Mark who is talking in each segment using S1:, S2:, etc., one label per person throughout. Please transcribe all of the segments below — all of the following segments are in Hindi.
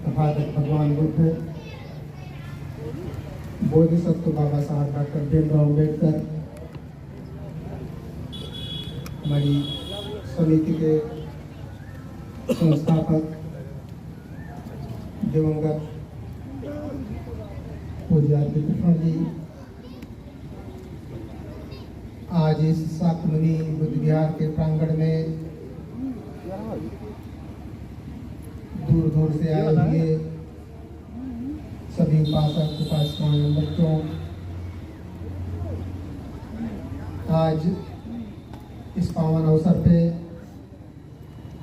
S1: तथागत भगवान बुद्ध, बोधिसत्व बाबा साहब डॉक्टर भीमराव अम्बेडकर, हमारी समिति के संस्थापक दिवंगत पूज्य त्रिपाठी जी, आज इस शाक्यमुनि बुद्ध विहार के प्रांगण में दूर दूर से आए हुए सभी उपासक उपासिकाओं बच्चों, आज इस पावन अवसर पे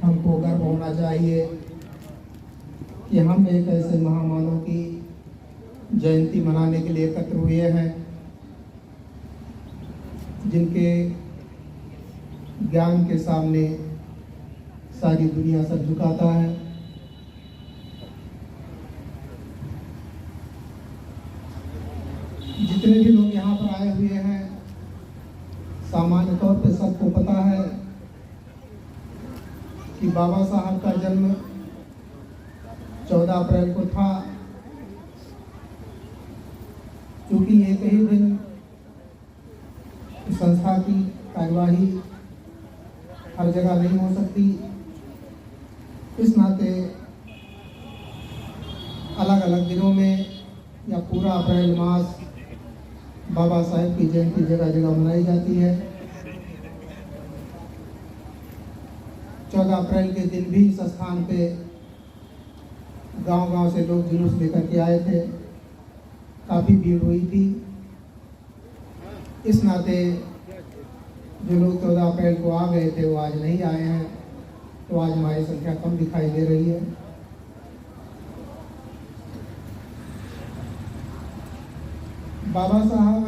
S1: हमको गर्व होना चाहिए कि हम एक ऐसे महामानव की जयंती मनाने के लिए एकत्र हुए हैं जिनके ज्ञान के सामने सारी दुनिया सर झुकाता है। जितने भी लोग यहाँ पर आए हुए हैं, सामान्य तौर पे सबको पता है कि बाबा साहब का जन्म 14 अप्रैल को था। क्योंकि एक ही दिन संस्था की कार्यवाही हर जगह नहीं हो सकती, इस नाते अलग अलग दिनों में या पूरा अप्रैल मास बाबा साहब की जयंती जगह जगह मनाई जाती है। 14 अप्रैल के दिन भी इस स्थान पे गांव-गांव से लोग जुलूस लेकर के आए थे, काफ़ी भीड़ हुई थी। इस नाते जो लोग 14 अप्रैल को आ गए थे वो आज नहीं आए हैं, तो आज हमारी संख्या कम दिखाई दे रही है। बाबा साहब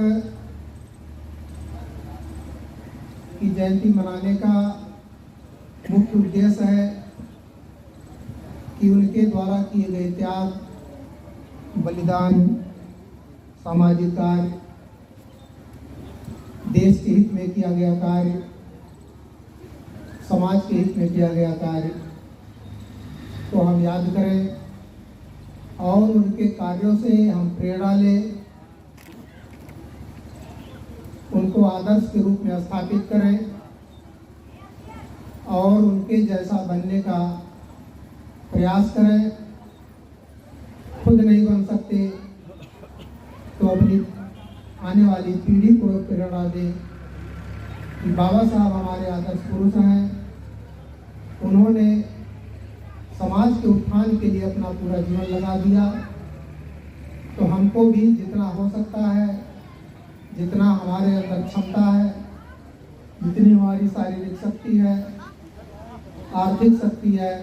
S1: की जयंती मनाने का मुख्य उद्देश्य है कि उनके द्वारा किए गए त्याग, बलिदान, सामाजिक कार्य, देश के हित में किया गया कार्य, समाज के हित में किया गया कार्य तो हम याद करें और उनके कार्यों से हम प्रेरणा लें, उनको आदर्श के रूप में स्थापित करें और उनके जैसा बनने का प्रयास करें। खुद नहीं बन सकते तो अपनी आने वाली पीढ़ी को प्रेरणा दें कि बाबा साहब हमारे आदर्श पुरुष हैं। उन्होंने समाज के उत्थान के लिए अपना पूरा जीवन लगा दिया, तो हमको भी जितना हो सकता है, जितना हमारे अंदर क्षमता है, जितनी हमारी शारीरिक शक्ति है, आर्थिक शक्ति है,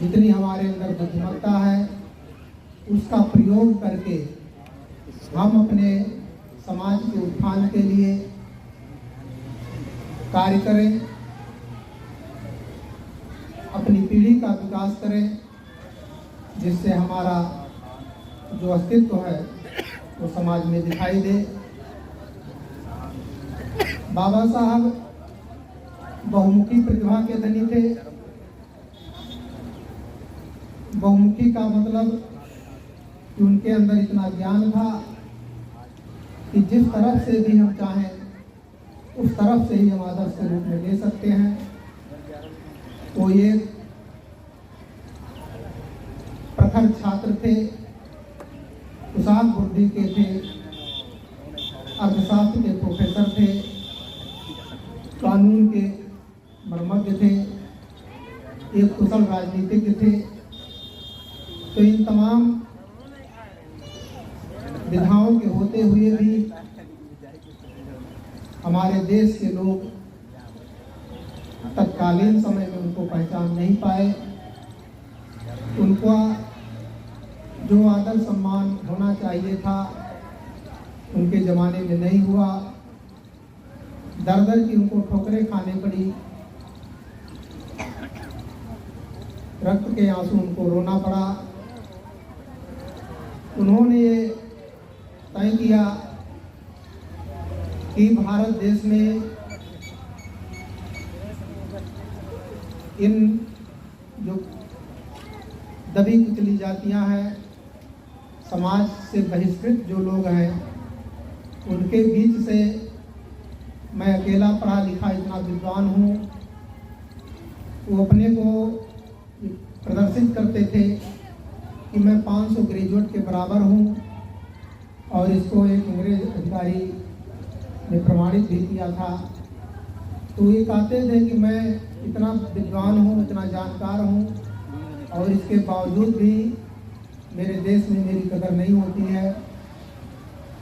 S1: जितनी हमारे अंदर बुद्धिमत्ता है, उसका प्रयोग करके हम अपने समाज के उत्थान के लिए कार्य करें, अपनी पीढ़ी का विकास करें, जिससे हमारा जो अस्तित्व है वो समाज में दिखाई दे। बाबा साहब बहुमुखी प्रतिभा के धनी थे। बहुमुखी का मतलब कि उनके अंदर इतना ज्ञान था कि जिस तरफ से भी हम चाहें उस तरफ से ही हम आदर्श के रूप में ले सकते हैं। वो एक प्रखर छात्र थे, कुशाग्र बुद्धि के थे, अर्थशास्त्र के प्रोफेसर थे, कानून के मर्मज्ञ थे, एक कुशल राजनीतिज्ञ थे। तो इन तमाम विधाओं के होते हुए भी हमारे देश के लोग तत्कालीन समय में उनको पहचान नहीं पाए। उनका जो आदर सम्मान होना चाहिए था उनके ज़माने में नहीं हुआ। दर दर की उनको ठोकरें खाने पड़ी, रक्त के आंसू उनको रोना पड़ा। उन्होंने ये तय किया कि भारत देश में इन जो दबी कुचली जातियां हैं, समाज से बहिष्कृत जो लोग हैं, उनके बीच से मैं अकेला पढ़ा लिखा इतना विद्वान हूँ। वो अपने को प्रदर्शित करते थे कि मैं 500 ग्रेजुएट के बराबर हूँ, और इसको एक अंग्रेज अधिकारी ने प्रमाणित भी किया था। तो ये कहते थे कि मैं इतना विद्वान हूँ, इतना जानकार हूँ, और इसके बावजूद भी मेरे देश में मेरी कदर नहीं होती है।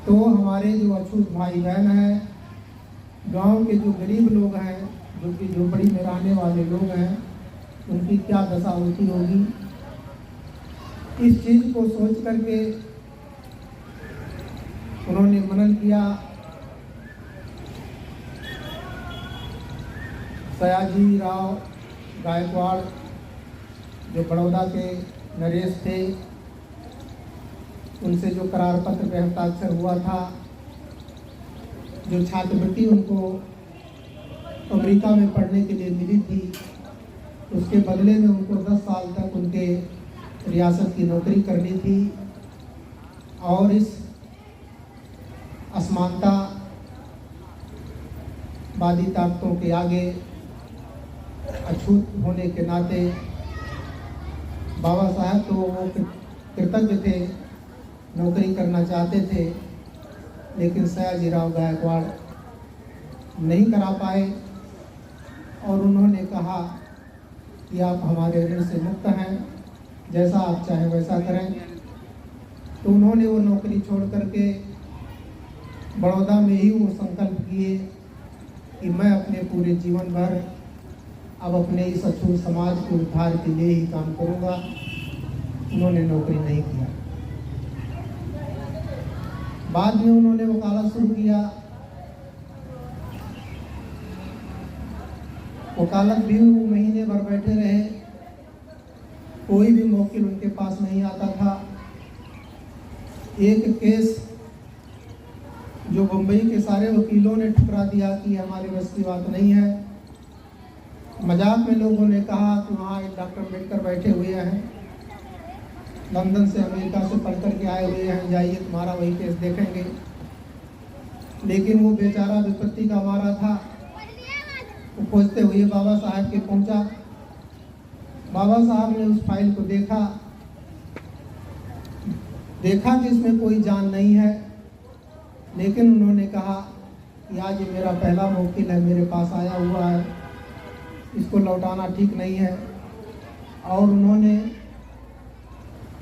S1: तो हमारे जो अछूत भाई बहन हैं, गांव के जो गरीब लोग हैं, जो कि झोपड़ी में रहने वाले लोग हैं, उनकी क्या दशा होती होगी, इस चीज़ को सोच करके उन्होंने मनन किया। सयाजी राव गायकवाड़ जो बड़ौदा के नरेश थे, उनसे जो करार पत्र पे हस्ताक्षर हुआ था, जो छात्रवृत्ति उनको अमेरिका में पढ़ने के लिए मिली थी, उसके बदले में उनको 10 साल तक उनके रियासत की नौकरी करनी थी। और इस असमानता वादी ताकतों के आगे अछूत होने के नाते बाबा साहब तो वो कृतज्ञ थे, नौकरी करना चाहते थे, लेकिन सयाजीराव गायकवाड़ नहीं करा पाए। और उन्होंने कहा कि आप हमारे ऋण से मुक्त हैं, जैसा आप चाहें वैसा करें। तो उन्होंने वो नौकरी छोड़ करके बड़ौदा में ही वो संकल्प किए कि मैं अपने पूरे जीवन भर अब अपने इस अछूत समाज के उद्धार के लिए ही काम करूंगा। उन्होंने नौकरी नहीं किया। बाद में उन्होंने वकालत शुरू किया। वकालत भी वो महीने भर बैठे रहे, कोई भी मौकिल उनके पास नहीं आता था। एक केस जो बम्बई के सारे वकीलों ने ठुकरा दिया कि हमारे बस की बात नहीं है। मजाक में लोगों ने कहा कि वहाँ एक डॉक्टर अम्बेडकर बैठे हुए हैं, लंदन से अमेरिका से पढ़ कर के आए हुए हैं, जाइए तुम्हारा वही केस देखेंगे। लेकिन वो बेचारा विपत्ति का मारा था, वो खोजते हुए बाबा साहब के पहुंचा। बाबा साहब ने उस फाइल को देखा कि इसमें कोई जान नहीं है, लेकिन उन्होंने कहा कि आज ये मेरा पहला मौकिल है, मेरे पास आया हुआ है, इसको लौटाना ठीक नहीं है। और उन्होंने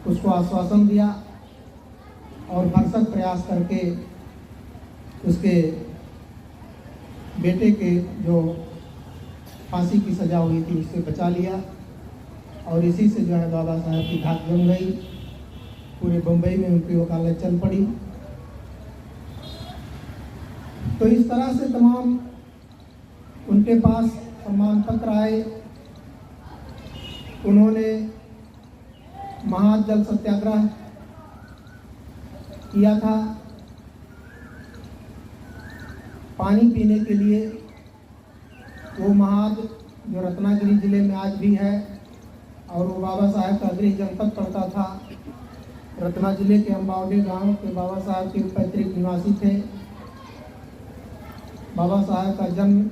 S1: उसको आश्वासन दिया और भरसक प्रयास करके उसके बेटे के जो फांसी की सज़ा हुई थी उससे बचा लिया। और इसी से जो है बाबा साहब की धाक जम गई, पूरे बम्बई में उनकी वकालत चल पड़ी। तो इस तरह से तमाम उनके पास सम्मान पत्र आए। उन्होंने महाजल सत्याग्रह किया था पानी पीने के लिए। वो महाद जो रत्नागिरी जिले में आज भी है, और वो बाबा साहब का गृह जनपद पड़ता था। रत्ना जिले के अम्बावली गांव के बाबा साहब के पैतृक निवासी थे। बाबा साहब का जन्म,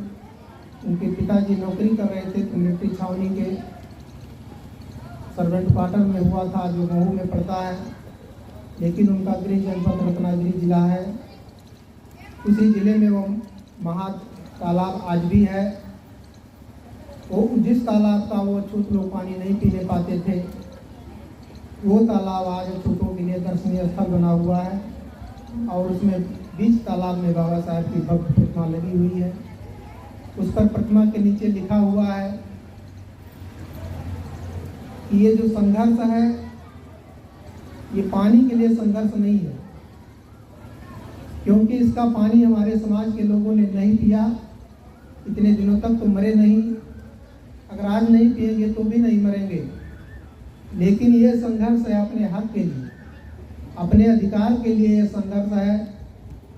S1: उनके पिताजी नौकरी कर रहे थे मिलिट्री छावनी के सर्वेंट क्वार्टर में हुआ था, जो महू में पड़ता है, लेकिन उनका गृह जनपद रत्नागिरी जिला है। उसी जिले में वो महाद तालाब आज भी है। वो जिस तालाब का वो अछूत लोग पानी नहीं पीने पाते थे, वो तालाब आज अछूतों के लिए दर्शनीय स्थल बना हुआ है। और उसमें बीच तालाब में बाबा साहब की भव्य प्रतिमा लगी हुई है। उस पर प्रतिमा के नीचे लिखा हुआ है कि ये जो संघर्ष है, ये पानी के लिए संघर्ष नहीं है, क्योंकि इसका पानी हमारे समाज के लोगों ने नहीं पिया, इतने दिनों तक तो मरे नहीं। अगर आज नहीं पिएंगे तो भी नहीं मरेंगे। लेकिन ये संघर्ष है अपने हक के लिए, अपने अधिकार के लिए। ये संघर्ष है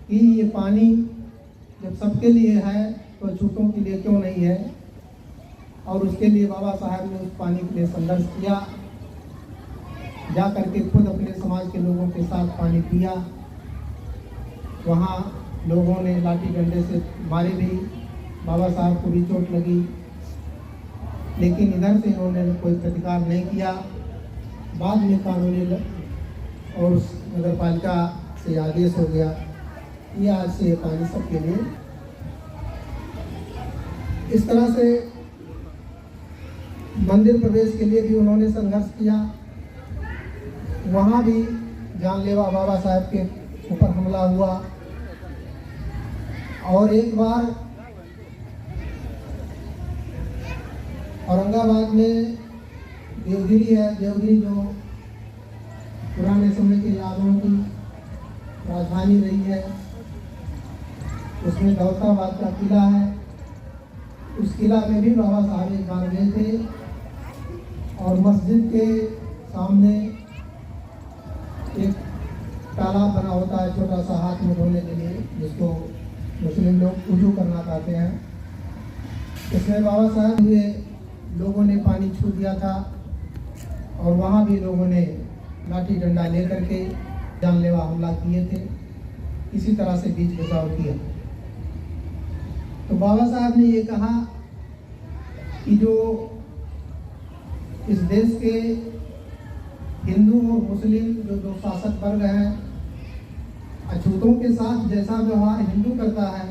S1: कि ये पानी जब सबके लिए है तो अछूतों के लिए क्यों नहीं है। और उसके लिए बाबा साहब ने उस पानी के लिए संघर्ष किया। जा करके खुद अपने समाज के लोगों के साथ पानी पिया। वहाँ लोगों ने लाठी डंडे से मारे भी, बाबा साहब को भी चोट लगी, लेकिन इधर से इन्होंने कोई प्रतिकार नहीं किया। बाद में कानूनी और नगर पालिका से आदेश हो गया कि आज से ये पानी सबके लिए। इस तरह से मंदिर प्रवेश के लिए भी उन्होंने संघर्ष किया। वहाँ भी जानलेवा बाबा साहब के ऊपर हमला हुआ। और एक बार औरंगाबाद में देवगिरी है, देवगिरी जो पुराने समय के यादों की राजधानी रही है, उसमें दौलताबाद का किला है। उस किला में भी बाबा साहब एक बार गए थे और मस्जिद के सामने एक तालाब बना होता है छोटा सा हाथ में धोने के लिए, जिसको मुस्लिम लोग वुजू करना चाहते हैं। इसमें बाबा साहब हुए लोगों ने पानी छू दिया था और वहाँ भी लोगों ने लाठी डंडा लेकर के जानलेवा हमला किए थे। इसी तरह से बीच बचाव किया। तो बाबा साहब ने ये कहा कि जो इस देश के हिंदू और मुस्लिम जो दो शासक वर्ग हैं, अछूतों के साथ जैसा व्यवहार हिंदू करता है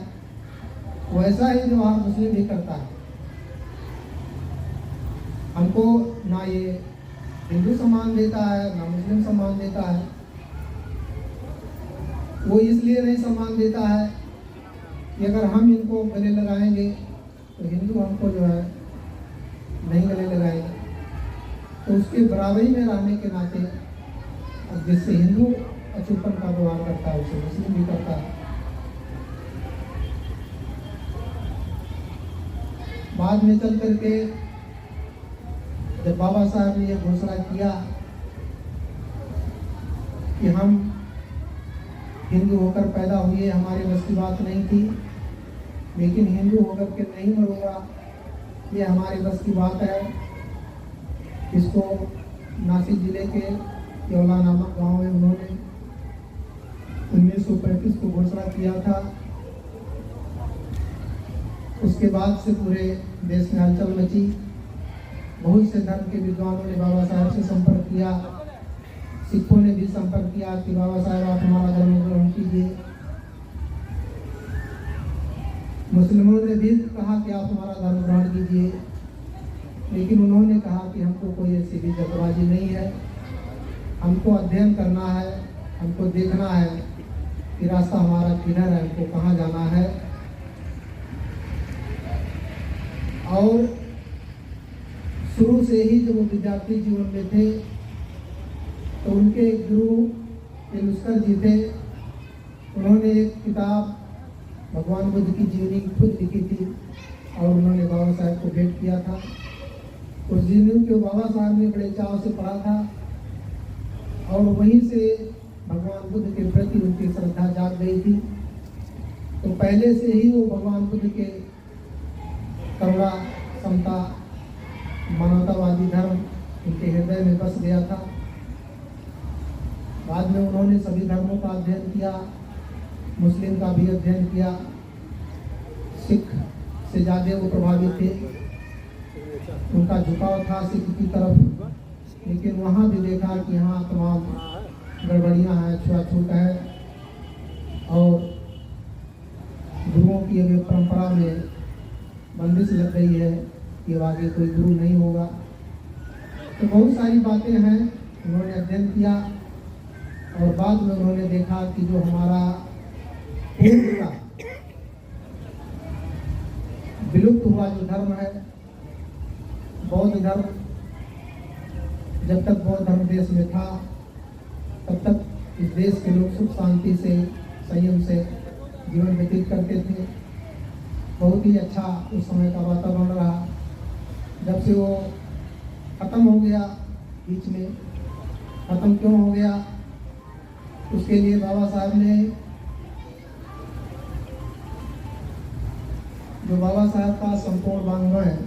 S1: वैसा ही व्यवहार मुस्लिम भी करता है। हमको ना ये हिंदू सम्मान देता है ना मुस्लिम सम्मान देता है। वो इसलिए नहीं सम्मान देता है कि अगर हम इनको गले लगाएंगे तो हिंदू हमको जो है नहीं गले लगाएंगे। तो उसके बराबरी में रहने के नाते जिससे हिंदू अछूतपन का व्यवहार करता है उसे मुस्लिम भी करता है। बाद में चल करके जब बाबा साहब ने यह घोषणा किया कि हम हिंदू होकर पैदा हुए, हमारे बस की बात नहीं थी, लेकिन हिंदू होकर के नहीं मरूंगा, ये हमारे बस की बात है। इसको नासिक जिले के केवला नामक गांव में उन्होंने 1935 को घोषणा किया था। उसके बाद से पूरे देश में हलचल मची। बहुत से धर्म के विद्वानों ने बाबा साहब से संपर्क किया। सिखों ने भी संपर्क किया कि बाबा साहब आप हमारा धर्म ग्रहण कीजिए। मुस्लिमों ने भी कहा कि आप हमारा धर्म ग्रहण कीजिए, लेकिन उन्होंने कहा कि हमको कोई ऐसी भी जल्दबाजी नहीं है। हमको अध्ययन करना है, हमको देखना है कि रास्ता हमारा किधर है, हमको कहाँ जाना है। और शुरू से ही जब वो विद्यार्थी जीवन में थे तो उनके गुरु तेलुस्कर जी थे। उन्होंने एक किताब भगवान बुद्ध की जीवनी खुद लिखी थी और उन्होंने बाबा साहब को भेंट किया था। उस जीवनी को बाबा साहब ने बड़े चाव से पढ़ा था और वहीं से भगवान बुद्ध के प्रति उनकी श्रद्धा जाग गई थी। तो पहले से ही वो भगवान बुद्ध के करुणा, समता, मानवतावादी धर्म उनके हृदय में बस गया था। बाद में उन्होंने सभी धर्मों का अध्ययन किया, मुस्लिम का भी अध्ययन किया। सिख से ज़्यादा वो प्रभावित थे, उनका झुकाव था सिख की तरफ, लेकिन वहाँ भी देखा कि यहाँ तमाम गड़बड़ियाँ हैं, छुआछूत है और गुरुओं की अभी परंपरा में बंदिश लग गई है कि आगे कोई गुरु नहीं होगा। तो बहुत सारी बातें हैं उन्होंने अध्ययन किया और बाद में उन्होंने देखा कि जो हमारा पूर्व का विलुप्त हुआ जो धर्म है, बौद्ध धर्म, जब तक बौद्ध धर्म देश में था तब तक इस देश के लोग सुख शांति से, संयम से जीवन व्यतीत करते थे। बहुत ही अच्छा उस समय का वातावरण रहा। जब से वो खत्म हो गया, बीच में खत्म क्यों हो गया, उसके लिए बाबा साहब ने, जो बाबा साहब का संपूर्ण वाङ्मय है,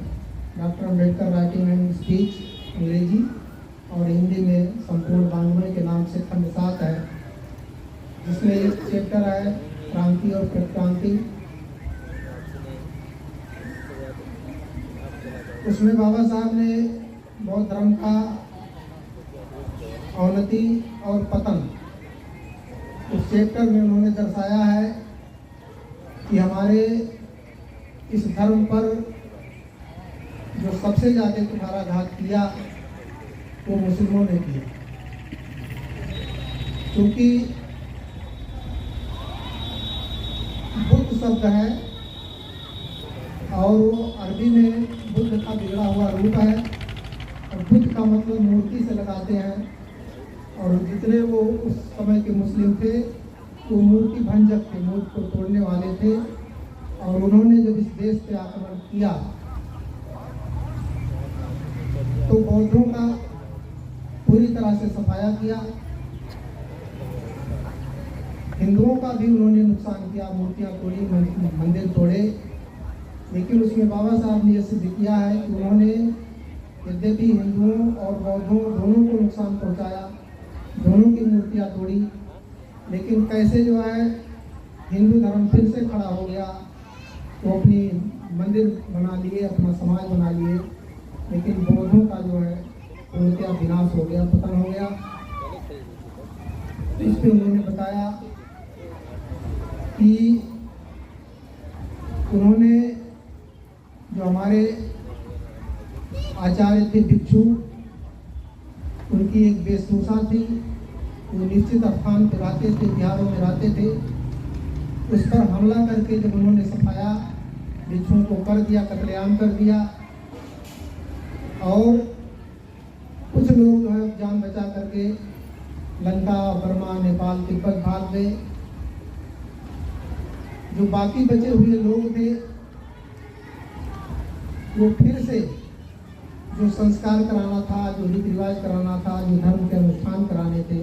S1: doctor Ambedkar writing and speech, अंग्रेजी और हिंदी में संपूर्ण वाङ्मय के नाम से खंड 7 है, जिसमें एक चैप्टर है क्रांति और प्रतिक्रांति। उसमें बाबा साहब ने बौद्ध धर्म का अवनति और पतन उस चैप्टर में उन्होंने दर्शाया है कि हमारे इस धर्म पर जो सबसे ज़्यादा तुम्हारा घात किया वो मुस्लिमों ने किया, क्योंकि बुद्ध शब्द है और वो अरबी में बुद्ध का बिगड़ा हुआ रूप है, और बुद्ध का मतलब मूर्ति से लगाते हैं, और जितने वो उस समय के मुस्लिम थे वो मूर्ति भंजक थे, मूर्ति को तोड़ने वाले थे। और उन्होंने जब इस देश पे आक्रमण किया तो बौद्धों का पूरी तरह से सफाया किया, हिंदुओं का भी उन्होंने नुकसान किया, मूर्तियाँ तोड़ी, मंदिर तोड़े। लेकिन उसमें बाबा साहब ने यह सिद्ध किया है कि उन्होंने यद्यपि हिंदुओं और बौद्धों दोनों को नुकसान पहुंचाया, दोनों की मूर्तियाँ तोड़ी, लेकिन कैसे जो है हिंदू धर्म फिर से खड़ा हो गया, वो अपनी मंदिर बना लिए, अपना समाज बना लिए, लेकिन बौद्धों का जो है पूर्णतः विनाश हो गया, पतन हो गया। इस पे उन्होंने बताया कि उन्होंने जो हमारे आचार्य थे भिक्षु, उनकी एक वेशभूषा थी, वो निश्चित स्थान पर रहते थे, बिहारों में रहते थे। उस पर हमला करके जब उन्होंने सफाया, भिक्षुओं को कर दिया, कत्लेआम कर दिया, और कुछ लोग जो है जान बचा करके लंका, बर्मा, नेपाल, तिब्बत भाग गए। जो बाकी बचे हुए लोग थे वो फिर से जो संस्कार कराना था, जो रीति रिवाज कराना था, जो धर्म के अनुष्ठान कराने थे,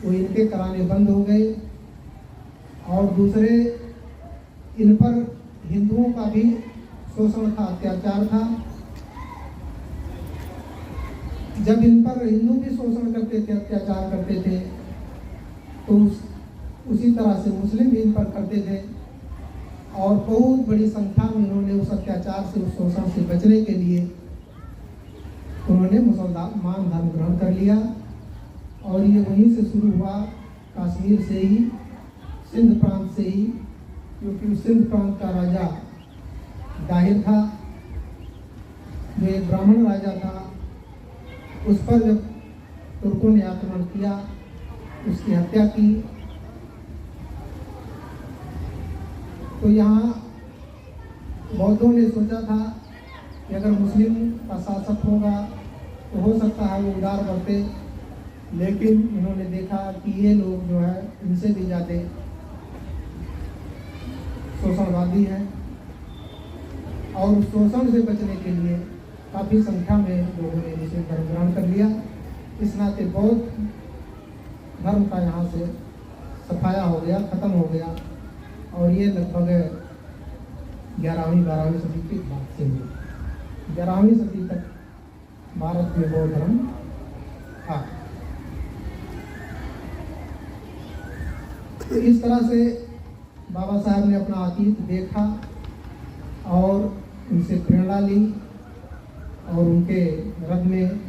S1: वो इनके कराने बंद हो गए। और दूसरे इन पर हिंदुओं का भी शोषण था, अत्याचार था। जब इन पर हिंदू भी शोषण करते थे, अत्याचार करते थे, तो उसी तरह से मुस्लिम भी इन पर करते थे, और बहुत बड़ी संख्या में उन्होंने उस अत्याचार से, उस शोषण से बचने के लिए उन्होंने मुसलमान धर्म ग्रहण कर लिया। और ये वहीं से शुरू हुआ, कश्मीर से ही, सिंध प्रांत से ही, क्योंकि सिंध प्रांत का राजा दाहिर था, जो एक ब्राह्मण राजा था। उस पर जब तुर्कों ने आक्रमण किया, उसकी हत्या की, तो यहाँ बौद्धों ने सोचा था कि अगर मुस्लिम का शासक होगा तो हो सकता है वो उदार बरते, लेकिन इन्होंने देखा कि ये लोग जो है इनसे भी ज़्यादा शोषणवादी हैं, और शोषण से बचने के लिए काफ़ी संख्या में लोगों ने मुस्लिम धर्म ग्रहण कर लिया। इस नाते बौद्ध धर्म का यहाँ से सफाया हो गया, ख़त्म हो गया। और ये लगभग 11वीं-12वीं सदी की बात से हुई। 11वीं सदी तक भारत में बौद्ध धर्म था। तो इस तरह से बाबा साहब ने अपना अतीत देखा और उनसे प्रेरणा ली, और उनके रग में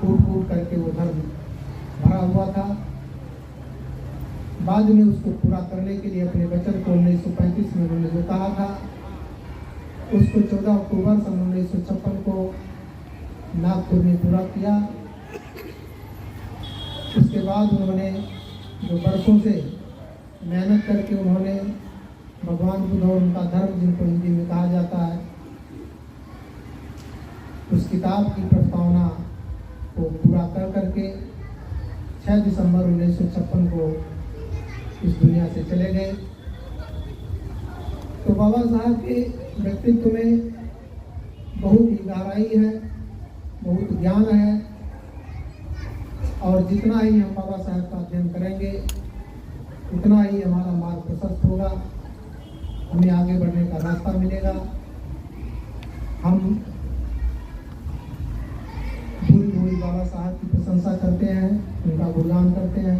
S1: फूट फूट करके वो धर्म भरा हुआ था। बाद में उसको पूरा करने के लिए अपने वचन को 1935 में उन्होंने जो कहा था, उसको 14 अक्टूबर सन 1956 को नागपुर में पूरा किया। उसके बाद उन्होंने जो वर्षों से मेहनत करके उन्होंने भगवान बुद्ध और उनका धर्म, जिनको हिंदी में कहा जाता है, उस किताब की प्रस्तावना को पूरा कर करके 6 दिसंबर 1956 को इस दुनिया से चले गए। तो बाबा साहब के व्यक्तित्व में बहुत ही गहराई है, बहुत ज्ञान है, और जितना ही हम बाबा साहब का अध्ययन करेंगे उतना ही हमारा मार्ग प्रशस्त होगा, हमें आगे बढ़ने का रास्ता मिलेगा। हम भूरी भूरी बाबा साहब की प्रशंसा करते हैं, उनका गुणगान करते हैं।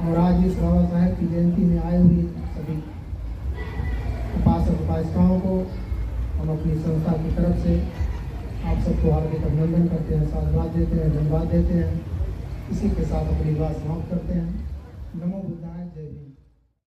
S1: और आज इस बाबा साहब की जयंती में आए हुए सभी उपासक उपासिकाओं को हम अपनी संस्था की तरफ से आप सबको हार्दिक अभिनंदन करते हैं, साधुवाद देते हैं, धन्यवाद देते हैं। इसी के साथ अपनी बात समाप्त करते हैं। नमो बुद्धाय।